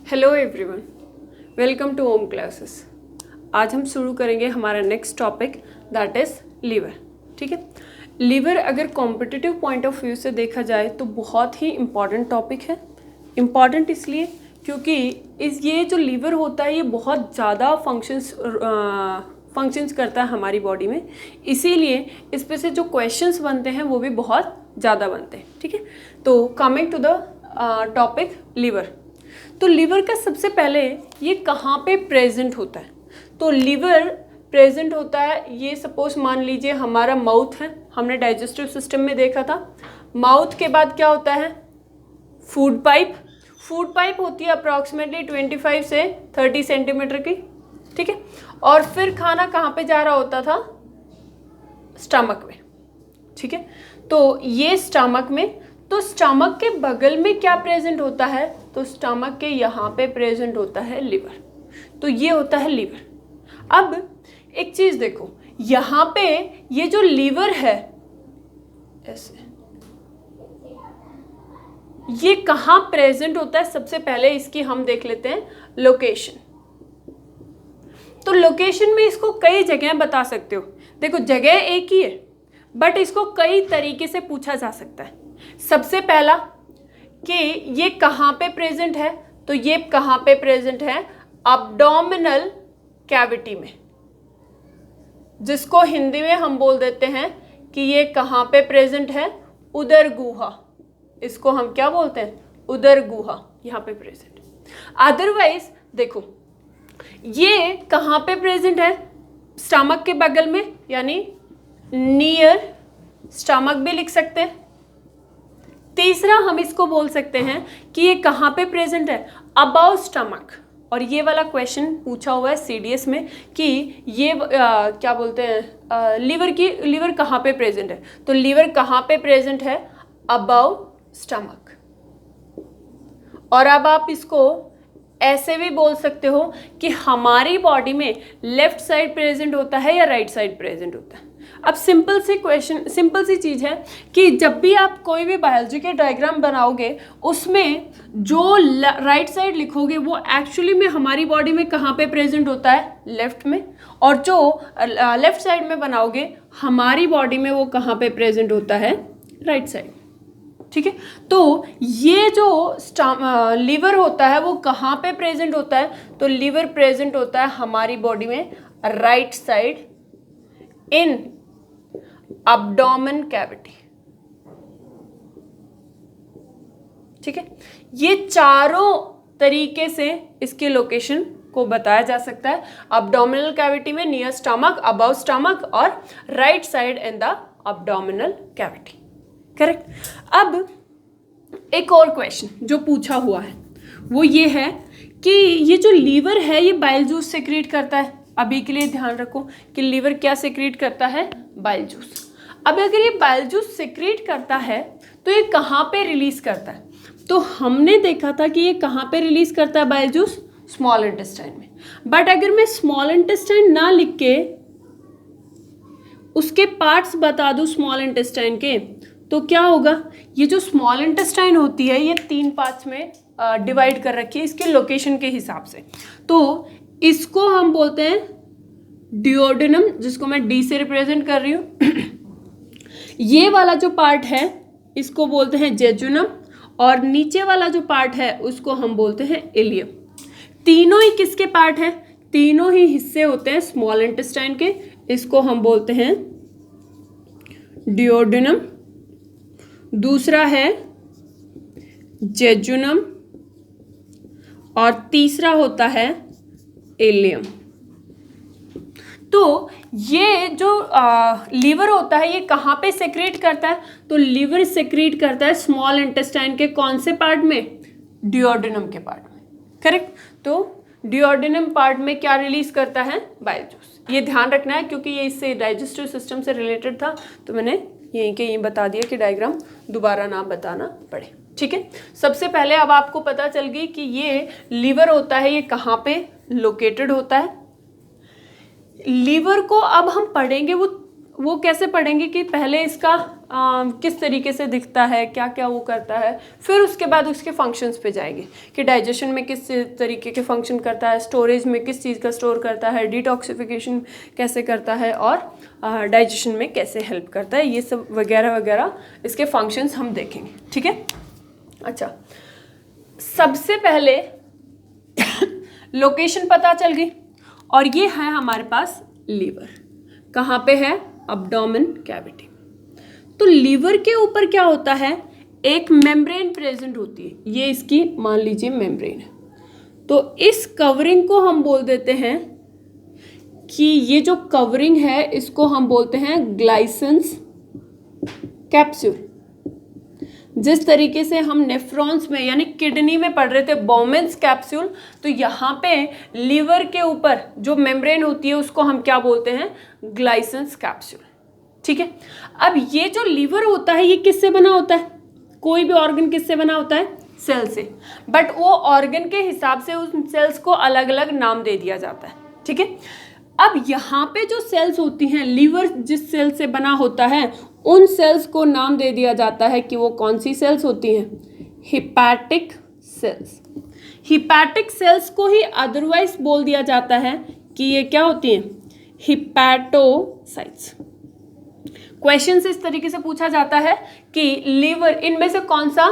Hello everyone, welcome to Om classes. आज हम शुरू करेंगे हमारा next topic that is liver. ठीक है, लीवर अगर कॉम्पिटिटिव पॉइंट ऑफ व्यू से देखा जाए तो बहुत ही इम्पॉर्टेंट टॉपिक है। इम्पॉर्टेंट इसलिए क्योंकि ये जो लीवर होता है ये बहुत ज़्यादा फंक्शंस करता है हमारी बॉडी में, इसीलिए इस पे से जो क्वेश्चंस बनते हैं वो भी बहुत ज़्यादा बनते हैं। ठीक है, तो coming to the topic liver. तो लीवर का सबसे पहले ये कहाँ पे प्रेजेंट होता है? तो लीवर प्रेजेंट होता है, ये सपोज मान लीजिए हमारा माउथ है, हमने डाइजेस्टिव सिस्टम में देखा था। माउथ के बाद क्या होता है? Food pipe. फूड पाइप होती है अप्रॉक्सीमेटली 25 से 30 सेंटीमीटर की। ठीक है, और फिर खाना कहाँ पे जा रहा होता था? स्टमक में। ठीक है, तो ये स्टमक में, तो स्टमक के बगल में क्या प्रेजेंट होता है? तो स्टमक के यहाँ पे प्रेजेंट होता है लीवर। तो ये होता है लीवर। अब एक चीज़ देखो, यहाँ पे ये जो लीवर है ऐसे, ये कहाँ प्रेजेंट होता है? सबसे पहले इसकी हम देख लेते हैं लोकेशन। तो लोकेशन में इसको कई जगह बता सकते हो। देखो, जगह एक ही है बट इसको कई तरीके से पूछा जा सकता है। सबसे पहला कि ये कहाँ पे प्रेजेंट है? तो ये कहाँ पे प्रेजेंट है? अब्डोमिनल कैविटी में, जिसको हिंदी में हम बोल देते हैं कि ये कहाँ पे प्रेजेंट है? उदर गुहा। इसको हम क्या बोलते हैं? उदर गुहा, यहाँ पे प्रेजेंट है। अदरवाइज देखो, ये कहाँ पे प्रेजेंट है? स्टमक के बगल में, यानी नियर स्टमक भी लिख सकते हैं। तीसरा हम इसको बोल सकते हैं कि ये कहाँ पे प्रेजेंट है? About stomach. और ये वाला क्वेश्चन पूछा हुआ है सीडीएस में कि ये क्या बोलते हैं, लीवर कहाँ पे प्रेजेंट है? तो लीवर कहाँ पे प्रेजेंट है? About stomach. और अब आप इसको ऐसे भी बोल सकते हो कि हमारी बॉडी में लेफ्ट साइड प्रेजेंट होता है या राइट साइड प्रेजेंट होता है। अब सिंपल सी चीज़ है कि जब भी आप कोई भी बायोलॉजी के डायग्राम बनाओगे, उसमें जो राइट साइड लिखोगे वो एक्चुअली में हमारी बॉडी में कहाँ पे प्रेजेंट होता है? लेफ्ट में। और जो लेफ्ट साइड में बनाओगे हमारी बॉडी में वो कहाँ पे प्रेजेंट होता है? Right side. ठीक है, तो ये जो लीवर होता है वो कहाँ पे प्रेजेंट होता है? तो लीवर प्रेजेंट होता है हमारी बॉडी में राइट साइड इन अब्डोमेन कैविटी। ठीक है, ये चारों तरीके से इसके लोकेशन को बताया जा सकता है। अब्डोमिनल कैविटी में, नियर स्टमक, अबव स्टमक और right side in the abdominal cavity. Correct. अब एक और क्वेश्चन जो पूछा हुआ है वो ये है कि ये जो लीवर है ये बाइल जूस सेक्रेट करता है। अभी के लिए ध्यान रखो कि लीवर क्या सेक्रेट करता है? Bile juice. अब अगर ये बाइल जूस सेक्रेट करता है तो ये कहाँ पे रिलीज करता है? तो हमने देखा था कि ये कहाँ पे रिलीज करता है बाइल जूस? स्मॉल इंटेस्टाइन में। बट अगर मैं स्मॉल इंटेस्टाइन ना लिख के उसके पार्ट्स बता दूं स्मॉल इंटेस्टाइन के, तो क्या होगा? ये जो स्मॉल इंटेस्टाइन होती है ये 3 पार्ट्स में डिवाइड कर रखी है इसके लोकेशन के हिसाब से। तो इसको हम बोलते हैं डिओडेनम, जिसको मैं डी से रिप्रेजेंट कर रही हूँ। ये वाला जो पार्ट है इसको बोलते हैं जेजुनम, और नीचे वाला जो पार्ट है उसको हम बोलते हैं इलियम। तीनों ही किसके पार्ट हैं? तीनों ही हिस्से होते हैं स्मॉल इंटेस्टाइन के। इसको हम बोलते हैं डिओडेनम, दूसरा है जेजुनम और तीसरा होता है इलियम। तो ये जो लीवर होता है ये कहाँ पे सेक्रेट करता है? तो लीवर सेक्रेट करता है स्मॉल इंटेस्टाइन के कौन से पार्ट में? डिओडेनम के पार्ट में। करेक्ट। तो डिओडेनम पार्ट में क्या रिलीज करता है? Bile juice. ये ध्यान रखना है क्योंकि ये इससे डाइजेस्टिव सिस्टम से रिलेटेड था, तो मैंने यहीं के यहीं बता दिया कि डायग्राम दोबारा ना बताना पड़े। ठीक है, सबसे पहले अब आपको पता चल गई कि ये लीवर होता है ये कहाँ पे लोकेटेड होता है। लीवर को अब हम पढ़ेंगे वो वो कैसे पढ़ेंगे कि पहले इसका किस तरीके से दिखता है, क्या क्या वो करता है, फिर उसके बाद उसके फंक्शंस पे जाएंगे कि डाइजेशन में किस तरीके के फंक्शन करता है, स्टोरेज में किस चीज़ का स्टोर करता है, डिटॉक्सिफिकेशन कैसे करता है और डाइजेशन में कैसे हेल्प करता है, ये सब वगैरह वगैरह इसके फंक्शंस हम देखेंगे। ठीक है। अच्छा, सबसे पहले लोकेशन पता चल गई और ये है हमारे पास लीवर। कहाँ पे है? Abdomen cavity. तो लीवर के ऊपर क्या होता है? एक मेम्ब्रेन प्रेजेंट होती है। ये इसकी मान लीजिए मेम्ब्रेन है। तो इस कवरिंग को हम बोल देते हैं कि ये जो कवरिंग है इसको हम बोलते हैं ग्लाइसेंस कैप्सूल। जिस तरीके से हम नेफ्रॉन्स में यानी किडनी में पढ़ रहे थे बोमेन्स कैप्सूल, तो यहाँ पे लीवर के ऊपर जो मेम्ब्रेन होती है उसको हम क्या बोलते हैं? ग्लाइसेंस कैप्सूल। ठीक है। अब ये जो लीवर होता है ये किससे बना होता है? कोई भी ऑर्गन किससे बना होता है? सेल से। बट वो ऑर्गन के हिसाब से उन सेल्स को अलग अलग नाम दे दिया जाता है। ठीक है। अब यहाँ पे जो सेल्स होती हैं, लीवर जिस सेल से बना होता है उन सेल्स को नाम दे दिया जाता है कि वो कौन सी सेल्स होती हैं? Hepatic sales. हिपैटिक सेल्स को ही अदरवाइज बोल दिया जाता है कि ये क्या होती हैं? हिपैटोसाइट्स। क्वेश्चन इस तरीके से पूछा जाता है कि लीवर इनमें से कौन सा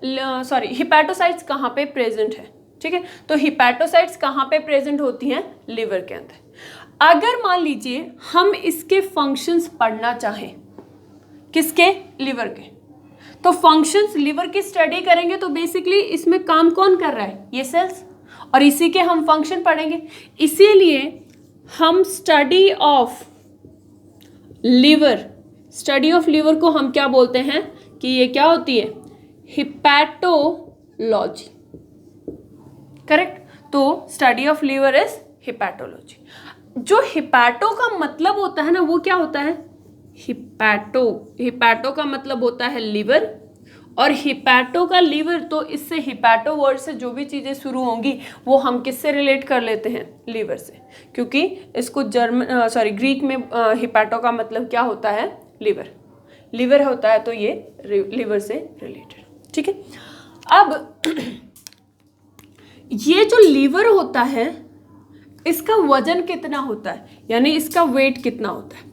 हिपैटोसाइट्स कहाँ पे प्रेजेंट है। ठीक है। तो हिपैटोसाइट्स कहाँ पे प्रेजेंट होती हैं? लीवर के अंदर। अगर मान लीजिए हम इसके फंक्शंस पढ़ना चाहें, किसके? लीवर के, तो फंक्शंस लीवर की स्टडी करेंगे तो बेसिकली इसमें काम कौन कर रहा है? ये सेल्स, और इसी के हम फंक्शन पढ़ेंगे। इसीलिए हम स्टडी ऑफ लीवर को हम क्या बोलते हैं कि ये क्या होती है? हिपैटोलॉजी। करेक्ट। तो study of liver is hepatology. जो हिपैटो का मतलब होता है ना, वो क्या होता है? हिपैटो का मतलब होता है लीवर, और हिपैटो का लीवर, तो इससे हिपैटो वर्ड से जो भी चीज़ें शुरू होंगी वो हम किससे रिलेट कर लेते हैं? लीवर से, क्योंकि इसको ग्रीक में हिपैटो का मतलब क्या होता है? लीवर होता है, तो ये लीवर से रिलेटेड। ठीक है। अब ये जो लीवर होता है इसका वजन कितना होता है, यानी इसका वेट कितना होता है?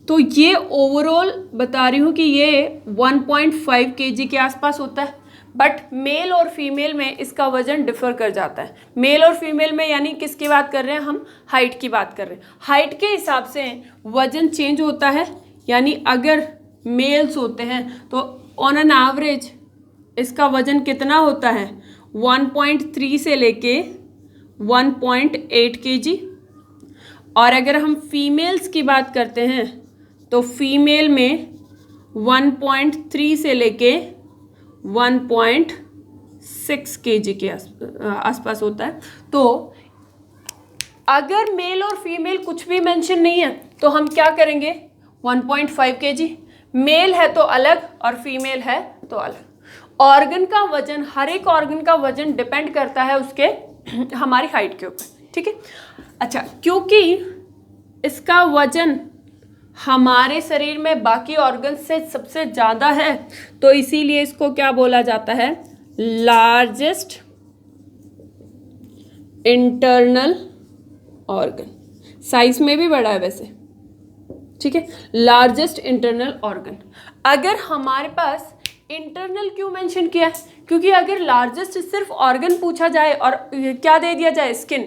तो ये ओवरऑल बता रही हूँ कि ये 1.5 kg के आसपास होता है। बट मेल और फीमेल में इसका वजन डिफर कर जाता है। मेल और फीमेल में यानी किसकी बात कर रहे हैं हम? हाइट की बात कर रहे हैं। हाइट के हिसाब से वजन चेंज होता है। यानी अगर मेल्स होते हैं तो ऑन एन एवरेज इसका वजन कितना होता है? 1.3 से लेके 1.8 kg। और अगर हम फीमेल्स की बात करते हैं तो फीमेल में 1.3 से लेके 1.6 kg के आसपास होता है। तो अगर मेल और फीमेल कुछ भी मेंशन नहीं है तो हम क्या करेंगे? 1.5 kg। मेल है तो अलग और फीमेल है तो अलग। ऑर्गन का वजन, हर एक ऑर्गन का वजन डिपेंड करता है उसके हमारी हाइट के ऊपर। ठीक है। अच्छा, क्योंकि इसका वजन हमारे शरीर में बाकी ऑर्गन से सबसे ज़्यादा है तो इसीलिए इसको क्या बोला जाता है? Largest internal organ. साइज में भी बड़ा है वैसे। ठीक है। Largest internal organ. अगर हमारे पास इंटरनल क्यों मेंशन किया है? क्योंकि अगर लार्जेस्ट सिर्फ ऑर्गन पूछा जाए और क्या दे दिया जाए? स्किन,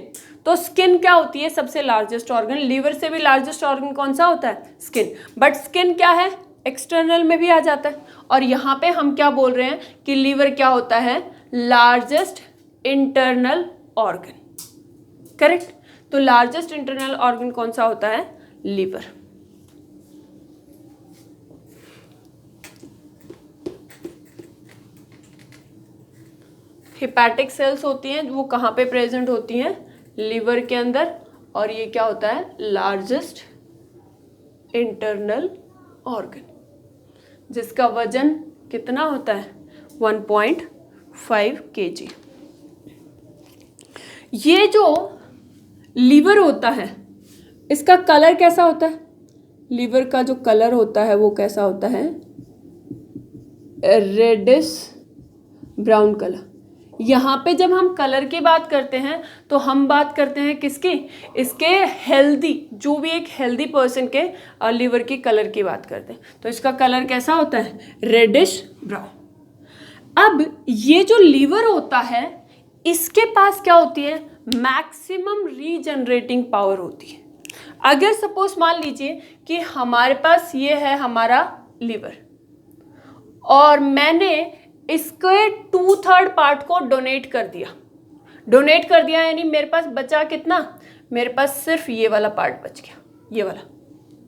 तो स्किन क्या होती है? सबसे लार्जेस्ट ऑर्गन। लीवर से भी लार्जेस्ट ऑर्गन कौन सा होता है? स्किन। बट स्किन क्या है? एक्सटर्नल में भी आ जाता है। और यहाँ पे हम क्या बोल रहे हैं कि लीवर क्या होता है? Largest internal organ. करेक्ट। तो लार्जेस्ट इंटरनल ऑर्गन कौन सा होता है? लीवर। हिपैटिक सेल्स होती हैं, वो कहाँ पे प्रेजेंट होती हैं? लीवर के अंदर। और ये क्या होता है? लार्जेस्ट इंटरनल ऑर्गन, जिसका वजन कितना होता है? 1.5 kg। ये जो लीवर होता है इसका कलर कैसा होता है? लीवर का जो कलर होता है वो कैसा होता है, रेडिश ब्राउन कलर। यहाँ पे जब हम कलर की बात करते हैं तो हम बात करते हैं किसकी, इसके हेल्दी, जो भी एक हेल्दी पर्सन के लीवर की कलर की बात करते हैं, तो इसका कलर कैसा होता है, रेडिश ब्राउन। अब ये जो लीवर होता है इसके पास क्या होती है, मैक्सिमम रीजनरेटिंग पावर होती है। अगर सपोज मान लीजिए कि हमारे पास ये है हमारा लीवर और मैंने इसके 2/3 पार्ट को डोनेट कर दिया यानी मेरे पास बचा कितना, मेरे पास सिर्फ ये वाला पार्ट बच गया, ये वाला,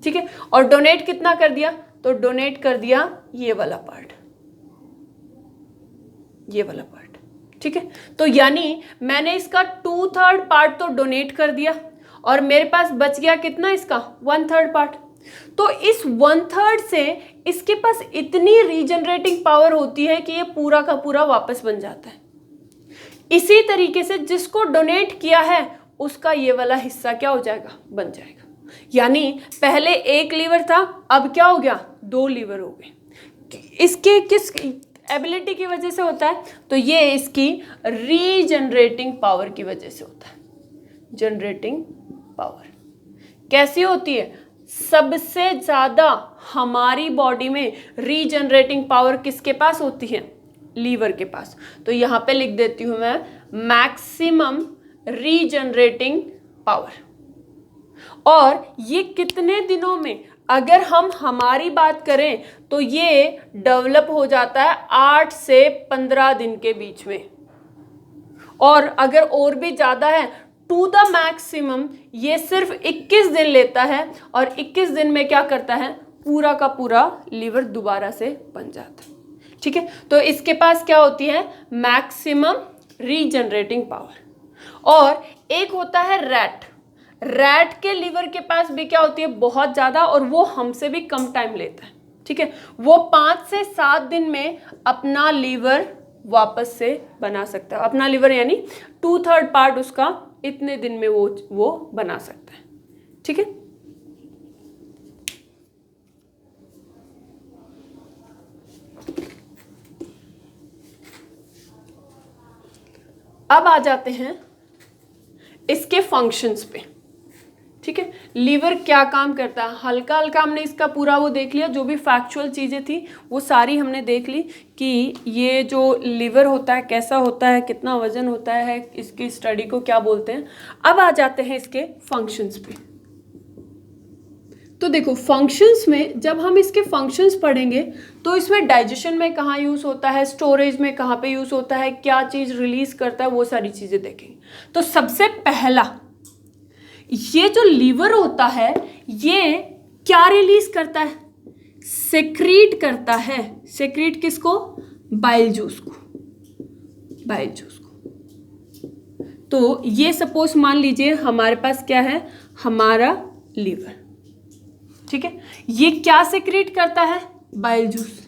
ठीक है। और डोनेट कितना कर दिया, तो डोनेट कर दिया ये वाला पार्ट, ठीक है। तो यानी मैंने इसका 2/3 पार्ट तो डोनेट कर दिया और मेरे पास बच गया कितना, इसका 1/3 पार्ट। तो इस 1/3 से इसके पास इतनी रीजनरेटिंग पावर होती है कि ये पूरा का पूरा वापस बन जाता है। इसी तरीके से जिसको डोनेट किया है उसका ये वाला हिस्सा क्या हो जाएगा, बन जाएगा। यानी पहले एक लीवर था, अब क्या हो गया, 2 लीवर हो गए। इसके किस एबिलिटी की वजह से होता है, तो ये इसकी रीजनरेटिंग पावर की वजह से होता है। जनरेटिंग पावर कैसी होती है, सबसे ज्यादा हमारी बॉडी में रीजनरेटिंग पावर किसके पास होती है, लीवर के पास। तो यहां पे लिख देती हूं मैं मैक्सिमम रीजनरेटिंग पावर। और ये कितने दिनों में, अगर हम हमारी बात करें तो ये डेवलप हो जाता है 8 से 15 दिन के बीच में, और अगर और भी ज्यादा है टू द मैक्सिमम ये सिर्फ 21 दिन लेता है, और 21 दिन में क्या करता है, पूरा का पूरा लीवर दोबारा से बन जाता है, ठीक है। तो इसके पास क्या होती है, मैक्सिमम रीजनरेटिंग पावर। और एक होता है रैट के लीवर के पास भी क्या होती है, बहुत ज्यादा, और वो हमसे भी कम टाइम लेता है, ठीक है। वो 5 से 7 दिन में अपना लीवर वापस से बना सकता है, अपना लीवर यानी 2/3 पार्ट उसका इतने दिन में वो बना सकता है, ठीक है। अब आ जाते हैं इसके फंक्शंस पे, ठीक है। लीवर क्या काम करता है, हल्का हल्का हमने इसका पूरा वो देख लिया, जो भी फैक्चुअल चीज़ें थी वो सारी हमने देख ली कि ये जो लीवर होता है कैसा होता है, कितना वजन होता है, इसकी स्टडी को क्या बोलते हैं। अब आ जाते हैं इसके फंक्शंस पे। तो देखो फंक्शंस में जब हम इसके फंक्शंस पढ़ेंगे तो इसमें डाइजेशन में कहाँ यूज़ होता है, स्टोरेज में कहाँ पे यूज़ होता है, क्या चीज़ रिलीज करता है, वो सारी चीज़ें देखेंगे। तो सबसे पहला ये जो लीवर होता है ये क्या रिलीज करता है, सेक्रीट करता है। सेक्रीट किसको, बाइल जूस को। तो ये सपोज मान लीजिए हमारे पास क्या है, हमारा लीवर, ठीक है। ये क्या सेक्रीट करता है, बाइल जूस।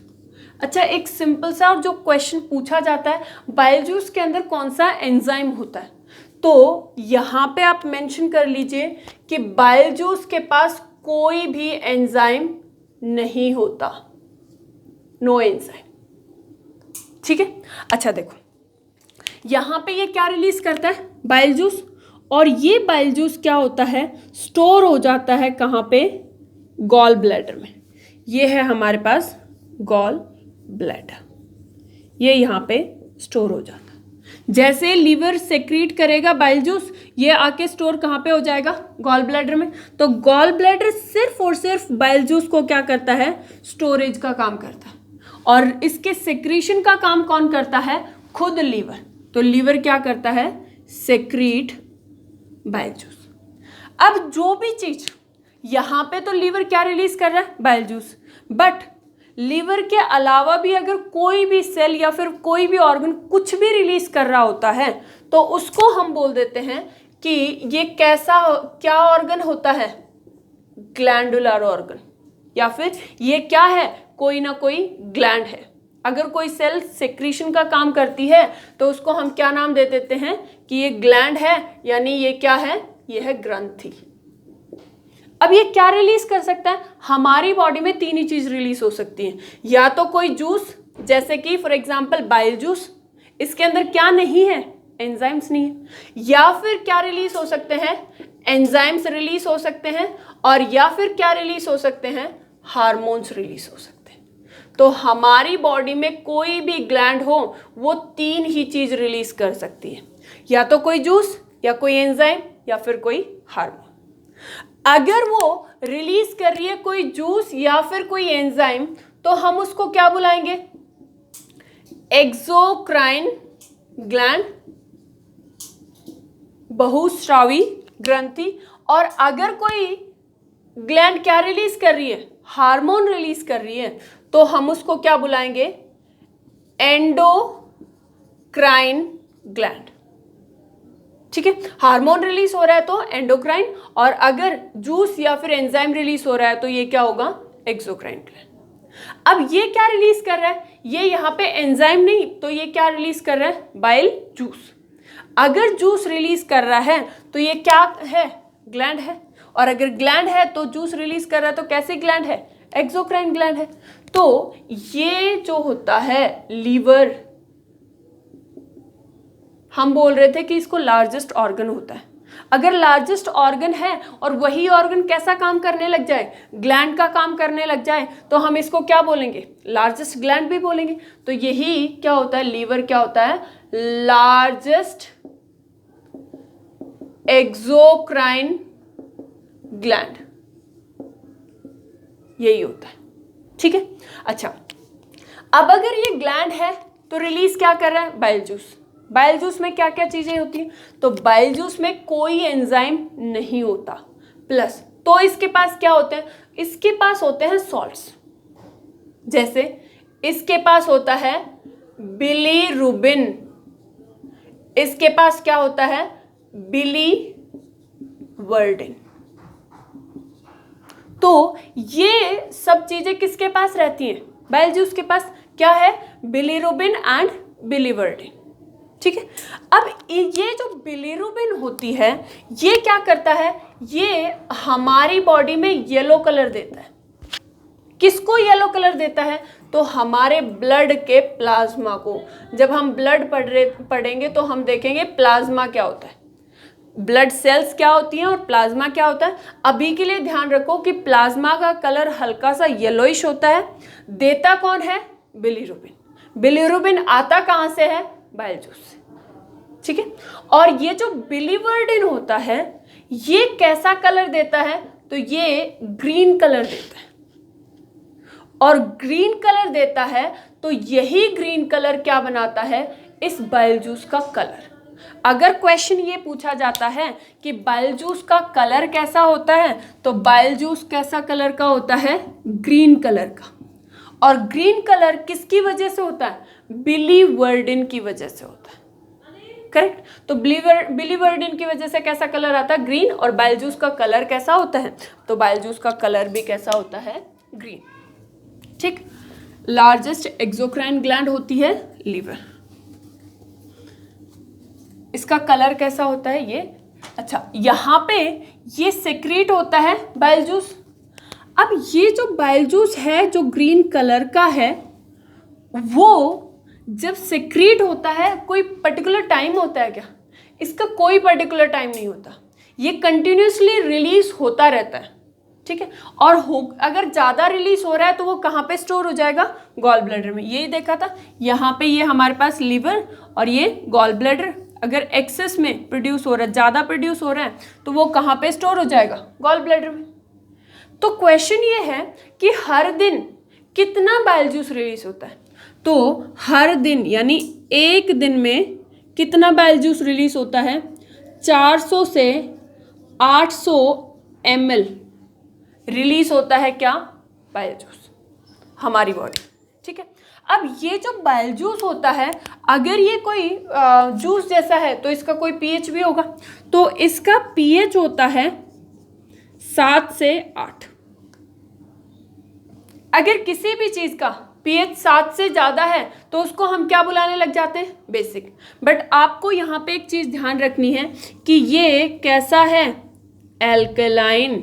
अच्छा, एक सिंपल सा जो क्वेश्चन पूछा जाता है, बाइल जूस के अंदर कौन सा एंजाइम होता है, तो यहां पे आप मेंशन कर लीजिए कि बाइल जूस के पास कोई भी एंजाइम नहीं होता, नो एंजाइम, ठीक है। अच्छा देखो यहां पे ये क्या रिलीज करता है, बाइल जूस, और ये बाइल जूस क्या होता है, स्टोर हो जाता है कहां पे, गॉल ब्लैडर में। ये है हमारे पास गॉल ब्लैडर, ये यहां पे स्टोर हो जाता है। जैसे लीवर सेक्रीट करेगा बाइल जूस, ये आके स्टोर कहाँ पे हो जाएगा, गॉल ब्लैडर में। तो गॉल ब्लैडर सिर्फ और सिर्फ बाइल जूस को क्या करता है, स्टोरेज का काम करता है, और इसके सेक्रीशन का काम कौन करता है, खुद लीवर। तो लीवर क्या करता है, सेक्रीट बाइल जूस। अब जो भी चीज यहाँ पे तो लीवर क्या रिलीज कर रहा है, बाइल जूस, बट लीवर के अलावा भी अगर कोई भी सेल या फिर कोई भी ऑर्गन कुछ भी रिलीज कर रहा होता है तो उसको हम बोल देते हैं कि ये क्या ऑर्गन होता है, ग्लैंडुलर ऑर्गन, या फिर ये क्या है, कोई ना कोई ग्लैंड है। अगर कोई सेल सेक्रीशन का काम करती है तो उसको हम क्या नाम दे देते हैं कि ये ग्लैंड है, यानी ये क्या है, ये है ग्रंथि। अब ये क्या रिलीज कर सकता है? हमारी बॉडी में तीन ही चीज रिलीज हो सकती है, या तो कोई जूस, जैसे कि फॉर एग्जांपल बाइल जूस, इसके अंदर क्या नहीं है? एंजाइम्स नहीं है। या फिर क्या रिलीज हो सकते हैं? एंजाइम्स रिलीज हो सकते हैं, और या फिर क्या रिलीज हो सकते हैं? हार्मोन्स रिलीज हो सकते हैं। तो हमारी बॉडी में कोई भी ग्लैंड हो वो तीन ही चीज रिलीज कर सकती है, या तो कोई जूस, या कोई एंजाइम, या फिर कोई हार्मोन। अगर वो रिलीज कर रही है कोई जूस या फिर कोई एंजाइम, तो हम उसको क्या बुलाएंगे? एक्सोक्राइन ग्लैंड, बहुस्रावी ग्रंथि। और अगर कोई ग्लैंड क्या रिलीज कर रही है? हार्मोन रिलीज कर रही है, तो हम उसको क्या बुलाएंगे? Endocrine gland. ठीक है, हार्मोन रिलीज हो रहा है तो एंडोक्राइन, और अगर जूस या फिर एंजाइम रिलीज हो रहा है तो ये क्या होगा? Exocrine gland. अब ये क्या रिलीज कर रहा है? ये यहाँ पे एंजाइम नहीं, तो ये क्या रिलीज कर रहा है? Bile juice. अगर जूस रिलीज कर रहा है तो ये क्या है? ग्लैंड है। और अगर ग्लैंड है तो जूस रिलीज कर रहा है, तो कैसे ग्लैंड है? एक्सोक्राइन ग्लैंड है। तो ये जो होता है लीवर, हम बोल रहे थे कि इसको लार्जेस्ट ऑर्गन होता है। अगर लार्जेस्ट ऑर्गन है और वही ऑर्गन कैसा काम करने लग जाए? ग्लैंड का काम करने लग जाए, तो हम इसको क्या बोलेंगे? लार्जेस्ट ग्लैंड भी बोलेंगे। तो यही क्या होता है? लीवर क्या होता है? लार्जेस्ट एक्सोक्राइन ग्लैंड, यही होता है। ठीक है, अच्छा, अब अगर ये ग्लैंड है तो रिलीज क्या कर रहा है? Bile juice. बाइल जूस में क्या क्या चीजें होती हैं? तो बाइल जूस में कोई एंजाइम नहीं होता, प्लस तो इसके पास क्या होते हैं? इसके पास होते हैं सॉल्ट्स। जैसे इसके पास होता है बिलीरुबिन, इसके पास क्या होता है? बिलीवर्डिन। तो ये सब चीजें किसके पास रहती हैं? बाइल जूस के पास क्या है? Bilirubin and biliverdin. ठीक है, अब ये जो बिलीरुबिन होती है, ये क्या करता है? ये हमारी बॉडी में येलो कलर देता है। किसको येलो कलर देता है? तो हमारे ब्लड के प्लाज्मा को। जब हम ब्लड पढ़ेंगे तो हम देखेंगे प्लाज्मा क्या होता है, ब्लड सेल्स क्या होती हैं और प्लाज्मा क्या होता है। अभी के लिए ध्यान रखो कि प्लाज्मा का कलर हल्का सा येलोइश होता है। देता कौन है? बिलीरुबिन। बिलीरुबिन आता कहाँ से है? बाइल जूस से। ठीक है, और ये जो बिलीवर्डिन होता है, ये कैसा कलर देता है? तो ये ग्रीन कलर देता है। और ग्रीन कलर देता है तो यही ग्रीन कलर क्या बनाता है? इस बाइल जूस का कलर। अगर क्वेश्चन ये पूछा जाता है कि बाइल जूस का कलर कैसा होता है, तो बाइल जूस कैसा कलर का होता है? ग्रीन कलर का। और ग्रीन कलर किसकी वजह से होता है? बिलीवर्डिन की वजह से होता है। करेक्ट, तो बिलीवर्डिन की वजह से कैसा कलर आता है? ग्रीन। और बाइल जूस का कलर कैसा होता है? तो बाइल जूस का कलर भी कैसा होता है? ग्रीन। ठीक, लार्जेस्ट एक्सोक्राइन ग्लैंड होती है लीवर। इसका कलर कैसा होता है? ये अच्छा, यहाँ पे ये सेक्रेट होता है बाइल जूस। अब ये जो बाइल जूस है जो ग्रीन कलर का है, वो जब सेक्रेट होता है, कोई पर्टिकुलर टाइम होता है क्या? इसका कोई पर्टिकुलर टाइम नहीं होता, ये कंटिन्यूसली रिलीज होता रहता है। ठीक है, और अगर ज़्यादा रिलीज हो रहा है तो वो कहाँ पे स्टोर हो जाएगा? गॉल ब्लैडर में। यही देखा था, यहाँ पे ये हमारे पास लीवर और ये गॉल ब्लैडर। अगर एक्सेस में प्रोड्यूस हो रहा है, ज़्यादा प्रोड्यूस हो रहा है, तो वो कहाँ पे स्टोर हो जाएगा? गॉल ब्लैडर में। तो क्वेश्चन ये है कि हर दिन कितना बाइल जूस रिलीज होता है? तो हर दिन यानी एक दिन में कितना बाइल जूस रिलीज होता है? 400 से 800 ml रिलीज होता है क्या? बाइल जूस, हमारी बॉडी। ठीक है, अब ये जो बाइल जूस होता है, अगर ये कोई जूस जैसा है तो इसका कोई पीएच भी होगा। तो इसका पीएच होता है 7 से 8। अगर किसी भी चीज़ का पीएच 7 से ज़्यादा है तो उसको हम क्या बुलाने लग जाते हैं? बेसिक। बट आपको यहाँ पे एक चीज़ ध्यान रखनी है कि ये कैसा है? एल्कलाइन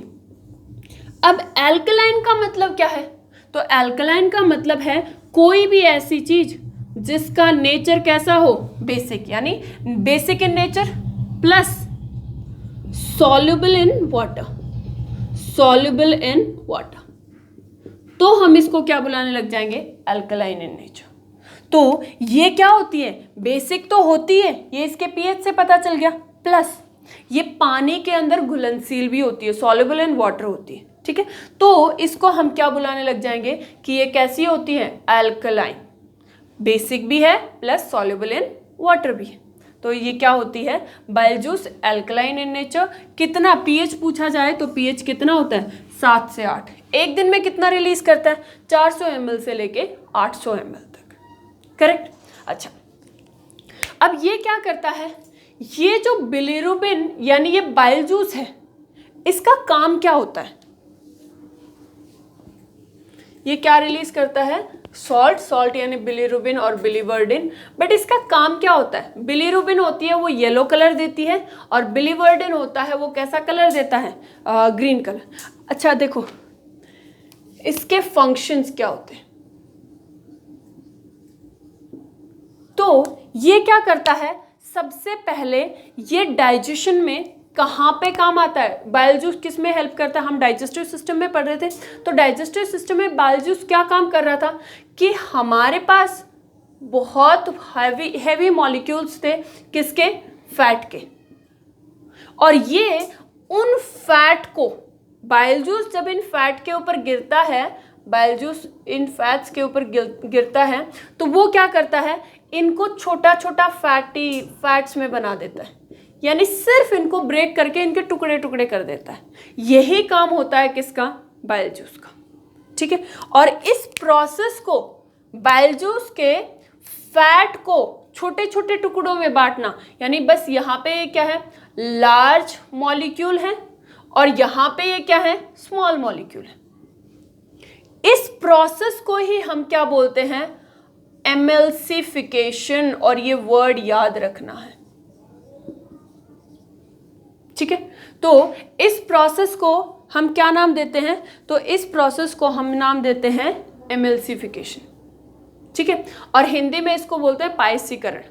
अब एल्कलाइन का मतलब क्या है? तो एल्कलाइन का मतलब है कोई भी ऐसी चीज जिसका नेचर कैसा हो, बेसिक, यानी basic in nature plus soluble in water, soluble in water, तो हम इसको क्या बुलाने लग जाएंगे? Alkaline in nature. तो ये क्या होती है? बेसिक तो होती है, ये इसके पीएच से पता चल गया, प्लस ये पानी के अंदर घुलनशील भी होती है, सॉल्युबल इन वाटर होती है, ठीक है। तो इसको हम क्या बुलाने लग जाएंगे कि ये कैसी होती है? एल्कलाइन, बेसिक भी है प्लस सॉल्युबल इन वाटर भी है। तो ये क्या होती है? Bile juice alkaline in nature. कितना पीएच पूछा जाए तो पीएच कितना होता है? 7 से 8। एक दिन में कितना रिलीज करता है? 400 ml से लेके 800 ml तक, करेक्ट। अच्छा, अब ये क्या करता है? ये जो बिलिरुबिन यानी ये बाइल जूस है, इसका काम क्या होता है? ये क्या रिलीज करता है? सॉल्ट यानी बिलिरुबिन और बिलीवर्डिन। बट इसका काम क्या होता है? बिलिरुबिन होती है वो येलो कलर देती है, और बिलीवर्डिन होता है वो कैसा कलर देता है? Green colour. अच्छा देखो, इसके फंक्शंस क्या होते हैं? तो ये क्या करता है? सबसे पहले ये डाइजेशन में कहाँ पे काम आता है? बाइल जूस किस में हेल्प करता है? हम डाइजेस्टिव सिस्टम में पढ़ रहे थे। तो डाइजेस्टिव सिस्टम में बाइल जूस क्या काम कर रहा था कि हमारे पास बहुत हैवी मॉलिक्यूल्स थे, किसके? फैट के। और ये उन फैट को, बाइल जूस जब इन फैट के ऊपर गिरता है, बाइल जूस इन फैट्स के ऊपर गिरता है, तो वो क्या करता है? इनको छोटा छोटा फैट्स में बना देता है, यानी सिर्फ इनको ब्रेक करके इनके टुकड़े टुकड़े कर देता है। यही काम होता है किसका? बाइल जूस का, ठीक है। और इस प्रोसेस को, बाइल जूस के फैट को छोटे छोटे टुकड़ों में बांटना, यानी बस यहाँ पे ये क्या है? लार्ज मॉलिक्यूल है, और यहाँ पे ये क्या है? स्मॉल मॉलिक्यूल है। इस प्रोसेस को ही हम क्या बोलते हैं? एमल्सिफिकेशन। और ये वर्ड याद रखना है, ठीक है। तो इस प्रोसेस को हम क्या नाम देते हैं? तो इस प्रोसेस को हम नाम देते हैं एमल्सिफिकेशन, ठीक है। और हिंदी में इसको बोलते हैं पायसीकरण,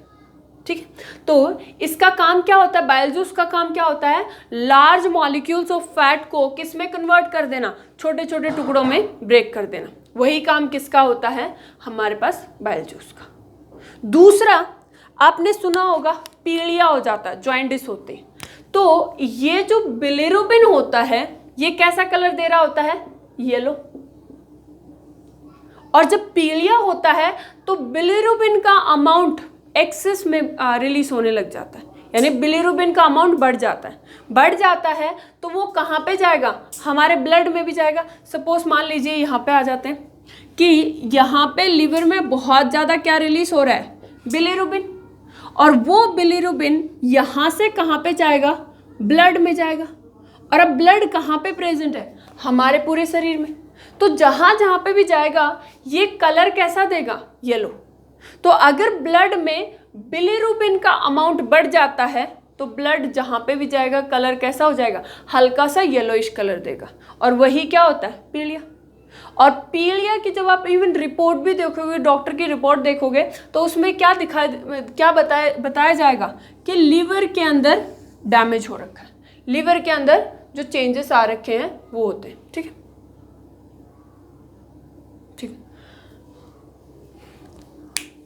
ठीक है। तो इसका काम क्या होता है? बाइल जूस का काम क्या होता है? लार्ज मॉलिक्यूल्स ऑफ फैट को किस में कन्वर्ट कर देना? छोटे छोटे टुकड़ों में ब्रेक कर देना। वही काम किसका होता है? हमारे पास बाइल जूस का। दूसरा, आपने सुना होगा पीलिया हो जाता है, जॉइंडिस होते हैं। तो ये जो बिलिरुबिन होता है, ये कैसा कलर दे रहा होता है? येलो। और जब पीलिया होता है तो बिलिरुबिन का अमाउंट एक्सेस में रिलीज होने लग जाता है, यानी बिलिरुबिन का अमाउंट बढ़ जाता है। तो वो कहाँ पे जाएगा? हमारे ब्लड में भी जाएगा। सपोज मान लीजिए यहाँ पे आ जाते हैं कि यहाँ पे लिवर में बहुत ज़्यादा क्या रिलीज हो रहा है? बिलिरुबिन। और वो बिलिरुबिन यहाँ से कहाँ पे जाएगा? ब्लड में जाएगा। और अब ब्लड कहाँ पे प्रेजेंट है? हमारे पूरे शरीर में। तो जहाँ जहाँ पे भी जाएगा ये कलर कैसा देगा? येलो। तो अगर ब्लड में बिलिरुबिन का अमाउंट बढ़ जाता है तो ब्लड जहाँ पे भी जाएगा कलर कैसा हो जाएगा? हल्का सा येलोइश कलर देगा। और वही क्या होता है? पीलिया। और पीलिया की जब आप इवन रिपोर्ट भी देखोगे, डॉक्टर की रिपोर्ट देखोगे, तो उसमें क्या बताया जाएगा कि लीवर के अंदर डैमेज हो रखा है, लीवर के अंदर जो चेंजेस आ रखे हैं वो होते हैं, ठीक है। ठीक,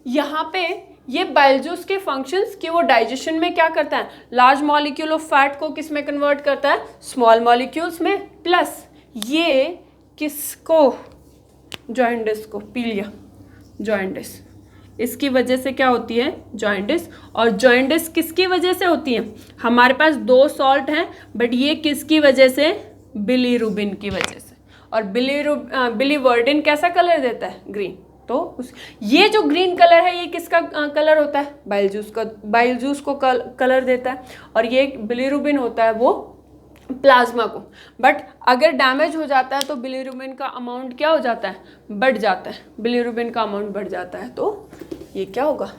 यहाँ पे ये बाइल जूस के फंक्शंस कि वो डाइजेशन में क्या करता है? लार्ज मॉलिक्यूल ऑफ फैट को किस में कन्वर्ट करता है? स्मॉल मॉलिक्यूल्स में। प्लस ये किसको? जॉइंडिस को, पीलिया, जॉइंडिस। इसकी वजह से क्या होती है? जॉइंडिस। और जॉइंडिस किसकी वजह से होती है? हमारे पास 2 सॉल्ट हैं, बट ये किसकी वजह से? बिलिरुबिन की वजह से। और बिलीवर्डिन कैसा कलर देता है? ग्रीन। तो ये जो ग्रीन कलर है ये किसका कलर होता है? बाइल जूस का। बाइल जूस को कलर देता है। और ये बिलिरुबिन होता है वो प्लाज्मा को। बट अगर डैमेज हो जाता है तो बिलिरुबिन का अमाउंट क्या हो जाता है? बढ़ जाता है। बिलिरुबिन का अमाउंट बढ़ जाता है तो ये क्या होगा?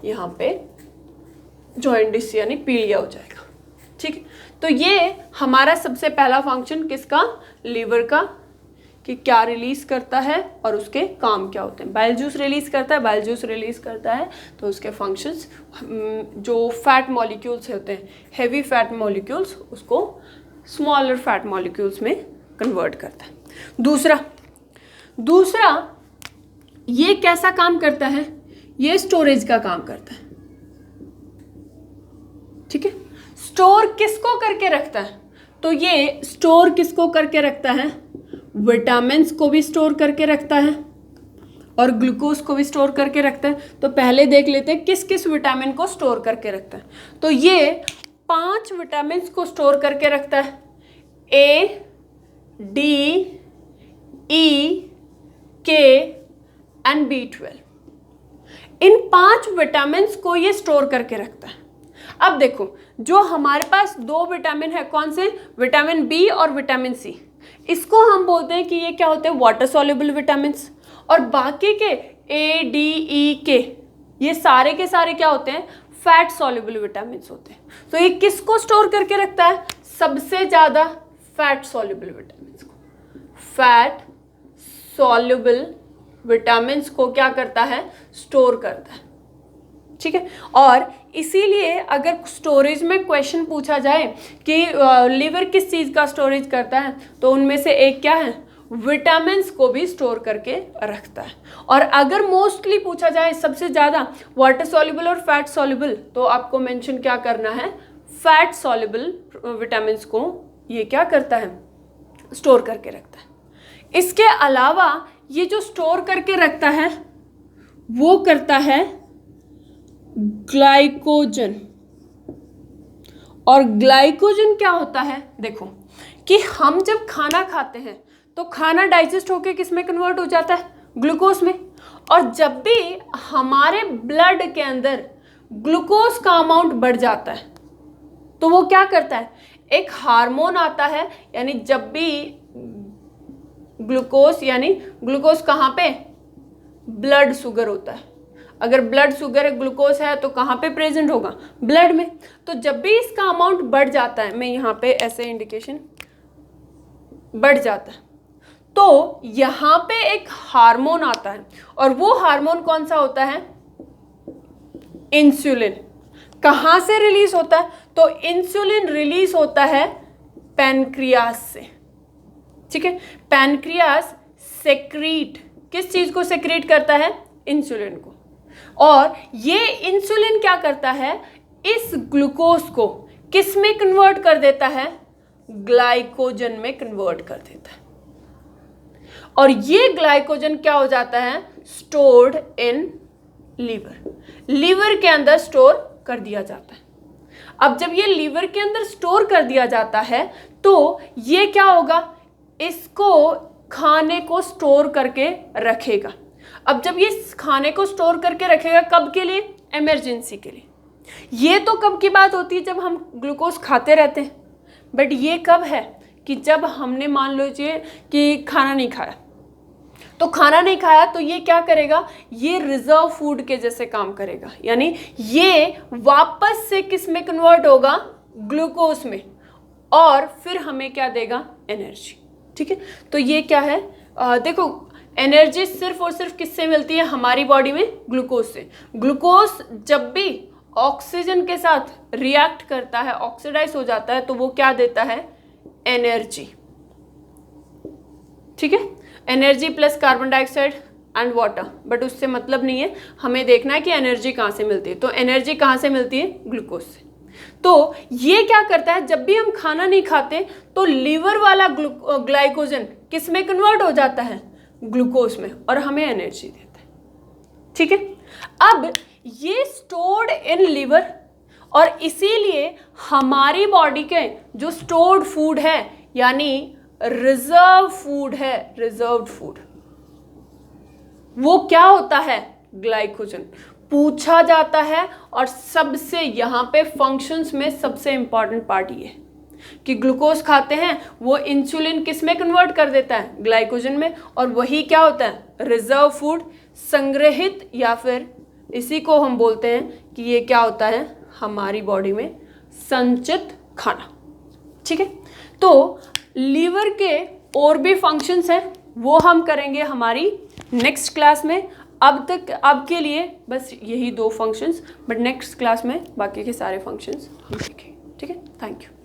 यहाँ पे जॉइंडिस यानी पीलिया हो जाएगा। ठीक है, तो ये हमारा सबसे पहला फंक्शन किसका, लीवर का, कि क्या रिलीज करता है और उसके काम क्या होते हैं। बाइल जूस रिलीज करता है, बाइल जूस रिलीज करता है तो उसके फंक्शंस, जो फैट मॉलिक्यूल्स होते हैं, हेवी फैट मॉलिक्यूल्स, उसको स्मॉलर फैट मॉलिक्यूल्स में कन्वर्ट करता है। दूसरा ये कैसा काम करता है, ये स्टोरेज का काम करता है। ठीक है, स्टोर किसको करके रखता है, तो ये स्टोर किसको करके रखता है, विटामिन्स को भी स्टोर करके रखता है और ग्लूकोज को भी स्टोर करके रखता है। तो पहले देख लेते हैं किस किस विटामिन को स्टोर करके रखता है। तो ये 5 विटामिन्स को स्टोर करके रखता है, ए, डी, ई, के एंड B12। इन 5 विटामिन्स को ये स्टोर करके रखता है। अब देखो, जो हमारे पास 2 विटामिन है, कौन से, विटामिन बी और विटामिन सी, इसको हम बोलते हैं कि ये क्या होते हैं, वाटर सॉल्युबल विटामिन्स। और बाकी के ए, डी, ई, के, ये सारे के सारे क्या होते हैं, फैट सॉल्युबल विटामिन्स होते हैं। तो ये किसको स्टोर करके रखता है, सबसे ज़्यादा फैट सॉल्युबल विटामिन्स को। फैट सॉल्युबल विटामिन्स को क्या करता है, स्टोर करता है। ठीक है, और इसीलिए अगर स्टोरेज में क्वेश्चन पूछा जाए कि लीवर किस चीज़ का स्टोरेज करता है, तो उनमें से एक क्या है, विटामिन्स को भी स्टोर करके रखता है। और अगर मोस्टली पूछा जाए सबसे ज़्यादा वाटर सॉल्युबल और फैट सॉल्युबल, तो आपको मेंशन क्या करना है, फैट सॉल्युबल विटामिन्स को ये क्या करता है, स्टोर करके रखता है। इसके अलावा ये जो स्टोर करके रखता है वो करता है ग्लाइकोजन। और ग्लाइकोजन क्या होता है, देखो कि हम जब खाना खाते हैं तो खाना डाइजेस्ट होके किस में कन्वर्ट हो जाता है, ग्लूकोज में। और जब भी हमारे ब्लड के अंदर ग्लूकोज का अमाउंट बढ़ जाता है तो वो क्या करता है, एक हार्मोन आता है, यानी जब भी ग्लूकोज, यानी ग्लूकोज कहाँ पे, ब्लड शुगर होता है। अगर ब्लड शुगर ग्लूकोज है तो कहाँ पे प्रेजेंट होगा, ब्लड में। तो जब भी इसका अमाउंट बढ़ जाता है, मैं यहाँ पे ऐसे इंडिकेशन, बढ़ जाता है, तो यहाँ पे एक हार्मोन आता है। और वो हार्मोन कौन सा होता है, इंसुलिन। कहाँ से रिलीज होता है, तो इंसुलिन रिलीज होता है पैनक्रियास से। ठीक है, पैनक्रियास सेक्रीट, किस चीज को सेक्रीट करता है, इंसुलिन को। और ये इंसुलिन क्या करता है, इस ग्लूकोज को किस में कन्वर्ट कर देता है, ग्लाइकोजन में कन्वर्ट कर देता है। और ये ग्लाइकोजन क्या हो जाता है, स्टोर्ड इन लीवर, लीवर के अंदर स्टोर कर दिया जाता है। अब जब ये लीवर के अंदर स्टोर कर दिया जाता है तो ये क्या होगा, इसको खाने को स्टोर करके रखेगा। अब जब ये खाने को स्टोर करके रखेगा, कब के लिए, इमरजेंसी के लिए। ये तो कब की बात होती है, जब हम ग्लूकोज खाते रहते हैं। बट ये कब है कि जब हमने मान लीजिए कि खाना नहीं खाया, तो खाना नहीं खाया तो ये क्या करेगा, ये रिजर्व फूड के जैसे काम करेगा। यानी ये वापस से किस में कन्वर्ट होगा, ग्लूकोज में, और फिर हमें क्या देगा, एनर्जी। ठीक है, तो ये क्या है, देखो एनर्जी सिर्फ और सिर्फ किससे मिलती है, हमारी बॉडी में, ग्लूकोज से। ग्लूकोज जब भी ऑक्सीजन के साथ रिएक्ट करता है, ऑक्सीडाइज हो जाता है, तो वो क्या देता है, एनर्जी। ठीक है, energy plus carbon dioxide and water. But उससे मतलब नहीं है, हमें देखना है कि एनर्जी कहाँ से मिलती है। तो एनर्जी कहाँ से मिलती है, ग्लूकोज से। तो ये क्या करता है, जब भी हम खाना नहीं खाते तो लीवर वाला ग्लाइकोजन किस में कन्वर्ट हो जाता है, ग्लूकोज में, और हमें एनर्जी देता है। ठीक है, अब ये स्टोर्ड इन लिवर, और इसीलिए हमारी बॉडी के जो स्टोर्ड फूड है, यानी रिजर्व फूड है, रिजर्व्ड फूड, वो क्या होता है, ग्लाइकोजन। पूछा जाता है, और सबसे यहाँ पे फंक्शंस में सबसे इंपॉर्टेंट पार्ट ये कि ग्लूकोज खाते हैं, वो इंसुलिन किस में कन्वर्ट कर देता है, ग्लाइकोजन में। और वही क्या होता है, रिजर्व फूड, संग्रहित, या फिर इसी को हम बोलते हैं कि ये क्या होता है, हमारी बॉडी में संचित खाना। ठीक है, तो लीवर के और भी फंक्शंस हैं, वो हम करेंगे हमारी नेक्स्ट क्लास में। अब के लिए बस यही 2 फंक्शंस, बट नेक्स्ट क्लास में बाकी के सारे फंक्शंस हम देखेंगे। ठीक है, थैंक यू।